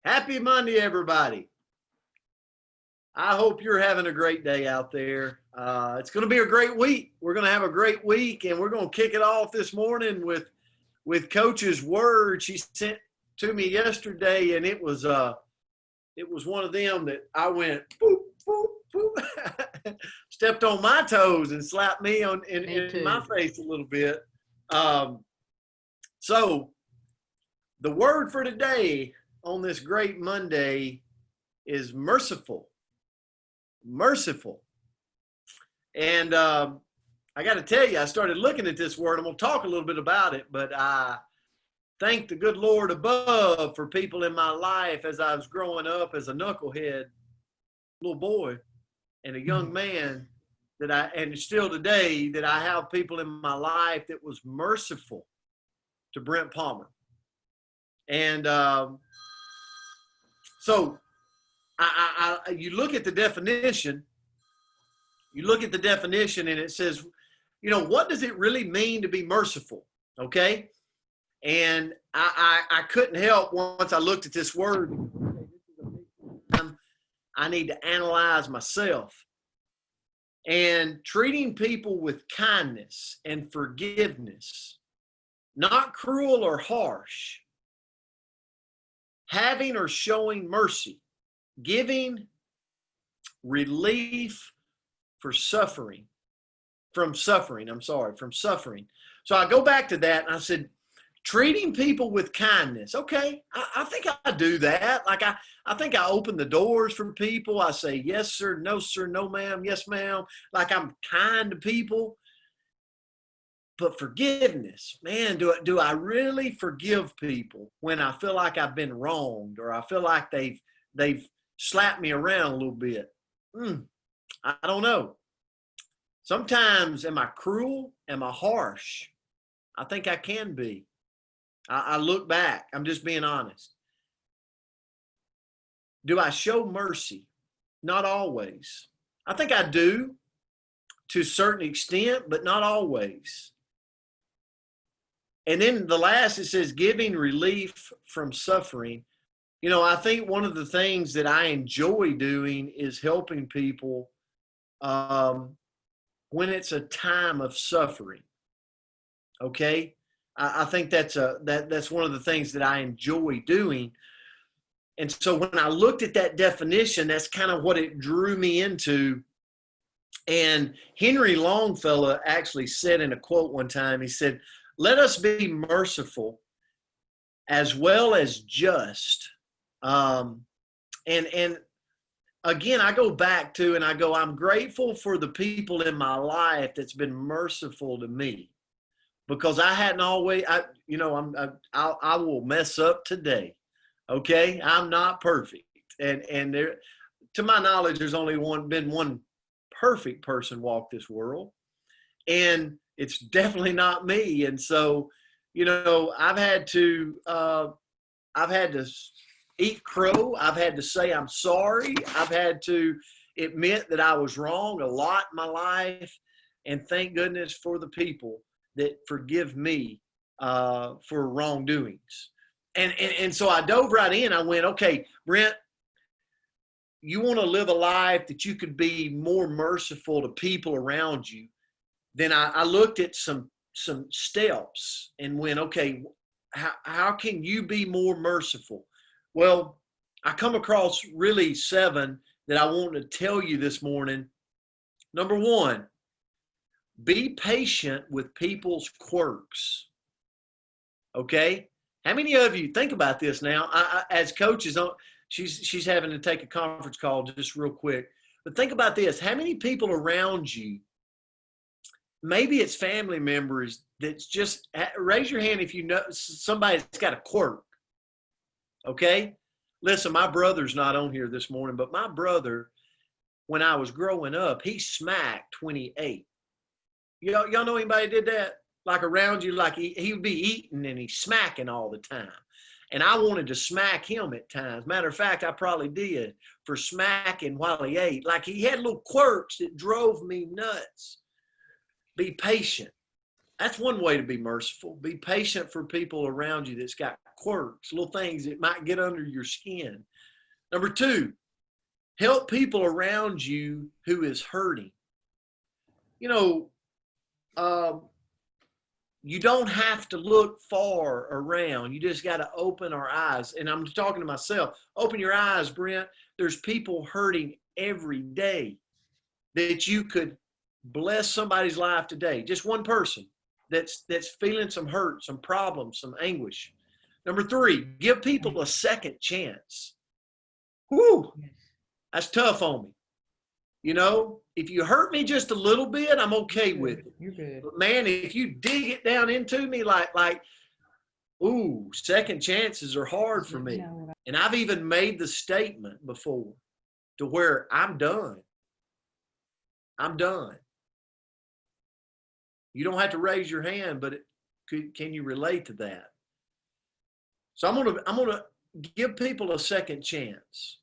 Happy Monday, everybody. I hope you're having a great day out there. It's going to be a great week. We're going to have a great week, and we're going to kick it off this morning with Coach's word she sent to me yesterday, and it was one of them that I went boop boop boop, stepped on my toes and slapped me in my face a little bit. So the word for today on this great Monday is merciful. Merciful. And I got to tell you, I started looking at this word. I'm going to talk a little bit about it, but I thank the good Lord above for people in my life as I was growing up as a knucklehead little boy and a young man and still today, that I have people in my life that was merciful to Brent Palmer. And so you look at the definition, and it says, what does it really mean to be merciful? Okay. And I couldn't help once I looked at this word, I need to analyze myself. And treating people with kindness and forgiveness, not cruel or harsh, having or showing mercy, giving relief from suffering. So I go back to that and I said, treating people with kindness. Okay, I think I do that. Like I think I open the doors for people. I say, yes, sir, no, ma'am, yes, ma'am. Like I'm kind to people. But forgiveness, man, do I really forgive people when I feel like I've been wronged, or I feel like they've slapped me around a little bit? I don't know. Sometimes am I cruel? Am I harsh? I think I can be. I look back. I'm just being honest. Do I show mercy? Not always. I think I do to a certain extent, but not always. And then the last, it says giving relief from suffering. I think one of the things that I enjoy doing is helping people when it's a time of suffering. Okay? I think that's one of the things that I enjoy doing. And so when I looked at that definition, that's kind of what it drew me into. And Henry Longfellow actually said in a quote one time, he said, "Let us be merciful as well as just." And again, I go back to and I go, I'm grateful for the people in my life that's been merciful to me. Because I hadn't always, I will mess up today. Okay, I'm not perfect, and there, to my knowledge, there's only been one perfect person walk this world, and it's definitely not me. And so, I've had to eat crow. I've had to say I'm sorry. I've had to admit that I was wrong a lot in my life, and thank goodness for the people that forgive me for wrongdoings. And so I dove right in. I went, okay, Brent, you want to live a life that you could be more merciful to people around you. Then I looked at some steps and went, okay, how can you be more merciful? Well, I come across really 7 that I want to tell you this morning. Number 1, be patient with people's quirks. Okay? How many of you, think about this now, as coaches, she's having to take a conference call just real quick, but think about this. How many people around you, maybe it's family members, that's just, raise your hand if you know somebody that's got a quirk. Okay? Listen, my brother's not on here this morning, but my brother, when I was growing up, he smacked 28. Y'all know anybody did that? Like around you, like he would be eating and he's smacking all the time. And I wanted to smack him at times. Matter of fact, I probably did for smacking while he ate. Like he had little quirks that drove me nuts. Be patient. That's one way to be merciful. Be patient for people around you that's got quirks, little things that might get under your skin. Number two, help people around you who is hurting. You know, um, you don't have to look far around. You just got to open our eyes. And I'm talking to myself. Open your eyes, Brent. There's people hurting every day that you could bless somebody's life today. Just one person that's feeling some hurt, some problems, some anguish. Number three, give people a second chance. Whew, that's tough on me. You know, if you hurt me just a little bit, I'm okay with it. You're good. But man, if you dig it down into me like, ooh, second chances are hard for me. And I've even made the statement before to where I'm done. I'm done. You don't have to raise your hand, but can you relate to that? So I'm gonna give people a second chance.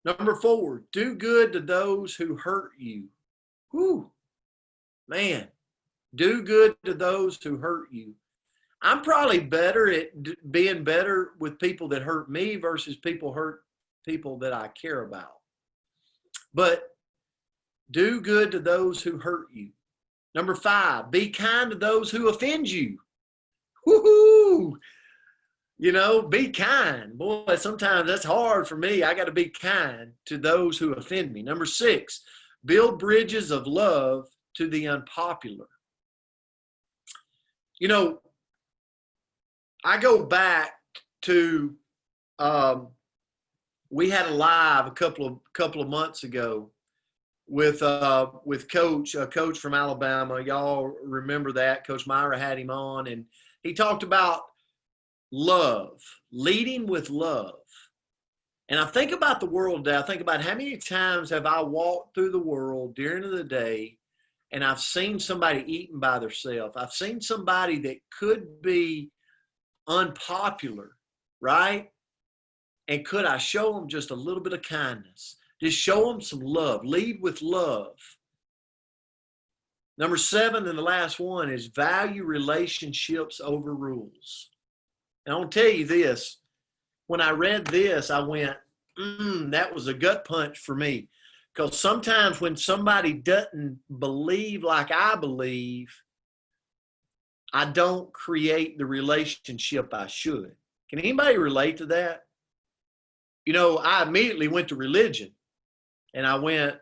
Number four, do good to those who hurt you. Whew, man, do good to those who hurt you. I'm probably better at being better with people that hurt me versus hurt people that I care about. But do good to those who hurt you. Number five, be kind to those who offend you. Woohoo! You know, be kind. Boy, sometimes that's hard for me. I got to be kind to those who offend me. Number six, build bridges of love to the unpopular. You know, I go back to, we had a live a couple of months ago with Coach, a coach from Alabama. Y'all remember that? Coach Myra had him on, and he talked about love, leading with love. And I think about the world today. I think about how many times have I walked through the world during the day and I've seen somebody eating by themselves. I've seen somebody that could be unpopular, right? And could I show them just a little bit of kindness? Just show them some love. Lead with love. Number seven, and the last one, is value relationships over rules. And I'll tell you this, when I read this, I went, that was a gut punch for me. Because sometimes when somebody doesn't believe like I believe, I don't create the relationship I should. Can anybody relate to that? You know, I immediately went to religion. And I went,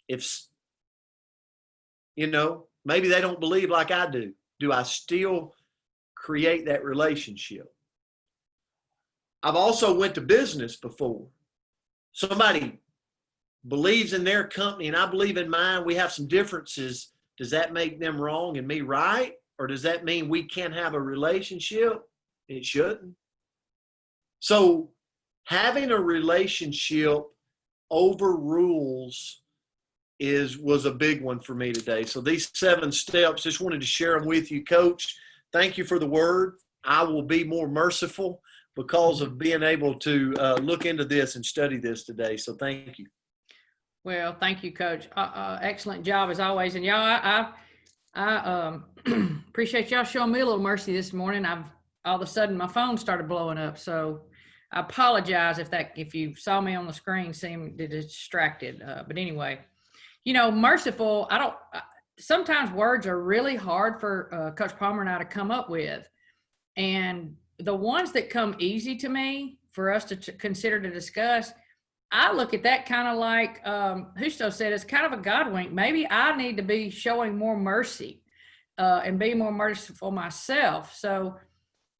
maybe they don't believe like I do. Do I still create that relationship? I've also went to business before. Somebody believes in their company and I believe in mine. We have some differences. Does that make them wrong and me right? Or does that mean we can't have a relationship? It shouldn't. So having a relationship over rules was a big one for me today. So these 7 steps, just wanted to share them with you, Coach. Thank you for the word. I will be more merciful because of being able to look into this and study this today. So thank you. Well, thank you, Coach. Excellent job as always. And y'all, I appreciate y'all showing me a little mercy this morning. All of a sudden my phone started blowing up. So I apologize if you saw me on the screen, seemed distracted. But anyway, merciful. Sometimes words are really hard for Coach Palmer and I to come up with. And the ones that come easy to me for us to consider to discuss, I look at that kind of like Husto said, it's kind of a God wink. Maybe I need to be showing more mercy and be more merciful myself. So,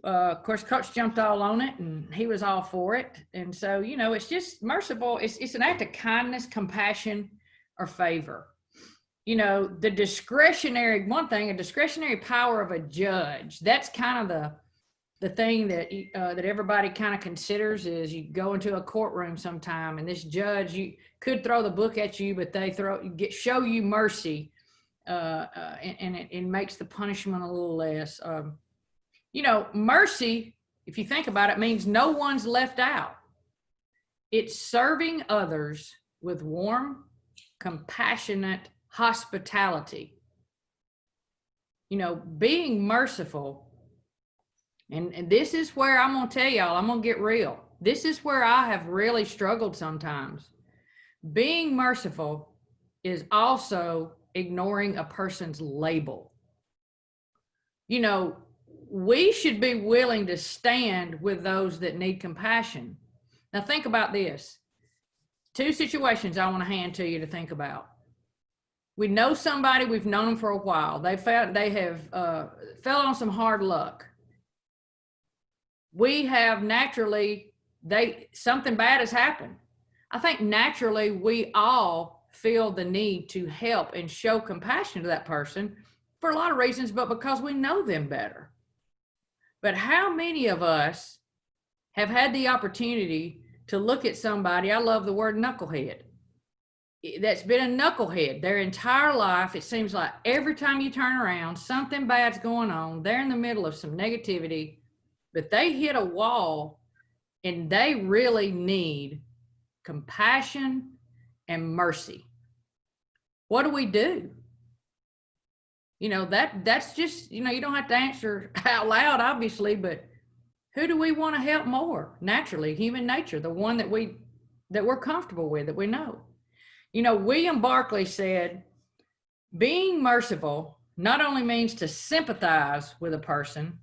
of course, Coach jumped all on it and he was all for it. And so, it's just merciful. It's an act of kindness, compassion, or favor. The discretionary power of a judge, that's kind of the thing that that everybody kind of considers is you go into a courtroom sometime and this judge could throw the book at you, but they show you mercy and it makes the punishment a little less. Mercy, if you think about it, means no one's left out. It's serving others with warm, compassionate hospitality. being merciful, and this is where I'm going to tell y'all, I'm going to get real. This is where I have really struggled sometimes. Being merciful is also ignoring a person's label. We should be willing to stand with those that need compassion. Now think about this. 2 situations I want to hand to you to think about. We know somebody, we've known them for a while. They have fell on some hard luck. We have naturally, something bad has happened. I think naturally we all feel the need to help and show compassion to that person for a lot of reasons, but because we know them better. But how many of us have had the opportunity to look at somebody, I love the word knucklehead, that's been a knucklehead their entire life. It seems like every time you turn around, something bad's going on. They're in the middle of some negativity, but they hit a wall and they really need compassion and mercy. What do? That's just, you don't have to answer out loud, obviously, but who do we want to help more? Naturally, human nature, the one that we're comfortable with, that we know. William Barclay said, being merciful not only means to sympathize with a person,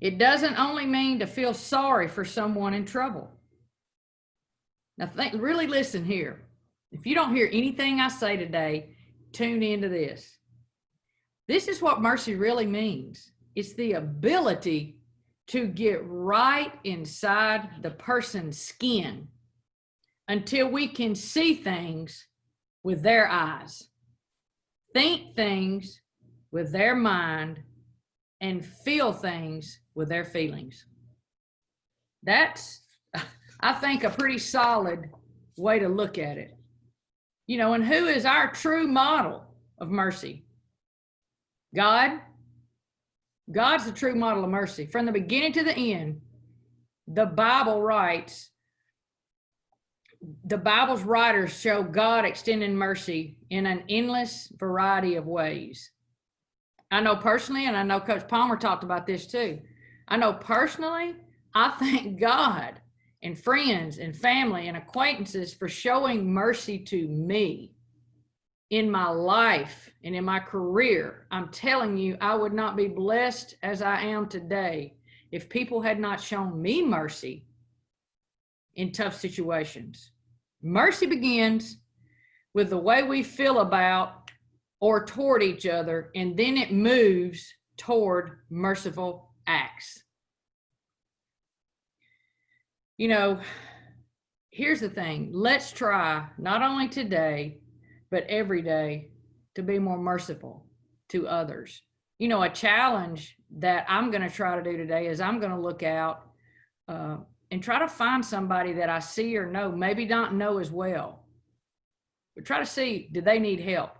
it doesn't only mean to feel sorry for someone in trouble. Now, really listen here. If you don't hear anything I say today, tune into this. This is what mercy really means. It's the ability to get right inside the person's skin until we can see things with their eyes, think things with their mind, and feel things with their feelings. That's, I think, a pretty solid way to look at it. And who is our true model of mercy? God. God's the true model of mercy. From the beginning to the end, the Bible writes, the Bible's writers show God extending mercy in an endless variety of ways. I know personally, and I know Coach Palmer talked about this too. I know personally, I thank God and friends and family and acquaintances for showing mercy to me in my life and in my career. I'm telling you, I would not be blessed as I am today if people had not shown me mercy in tough situations. Mercy begins with the way we feel about or toward each other, and then it moves toward merciful acts. Here's the thing. Let's try, not only today, but every day, to be more merciful to others. A challenge that I'm going to try to do today is I'm going to look out and try to find somebody that I see or know, maybe not know as well, but try to see, do they need help?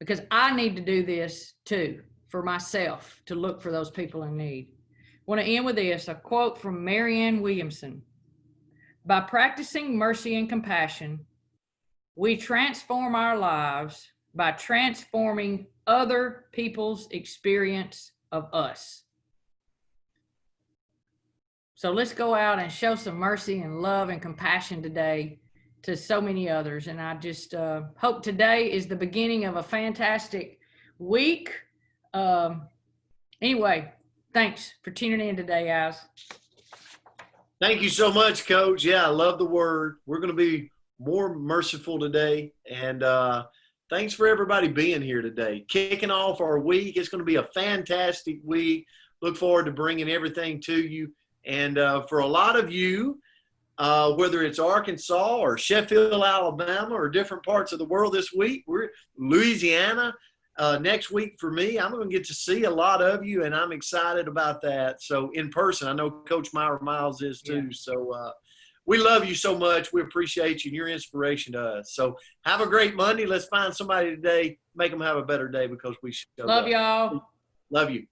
Because I need to do this too, for myself, to look for those people in need. I want to end with this, a quote from Marianne Williamson. By practicing mercy and compassion, we transform our lives by transforming other people's experience of us. So let's go out and show some mercy and love and compassion today to so many others. And I just hope today is the beginning of a fantastic week. Anyway, thanks for tuning in today, guys. Thank you so much, Coach. Yeah, I love the word. We're going to be more merciful today. And thanks for everybody being here today. Kicking off our week. It's going to be a fantastic week. Look forward to bringing everything to you. And for a lot of you, whether it's Arkansas or Sheffield, Alabama, or different parts of the world this week, we're Louisiana. Next week for me, I'm going to get to see a lot of you, and I'm excited about that. So in person, I know Coach Myra Miles is too. Yeah. So we love you so much. We appreciate you, and you're inspiration to us. So have a great Monday. Let's find somebody today, make them have a better day because we show love y'all. Love you.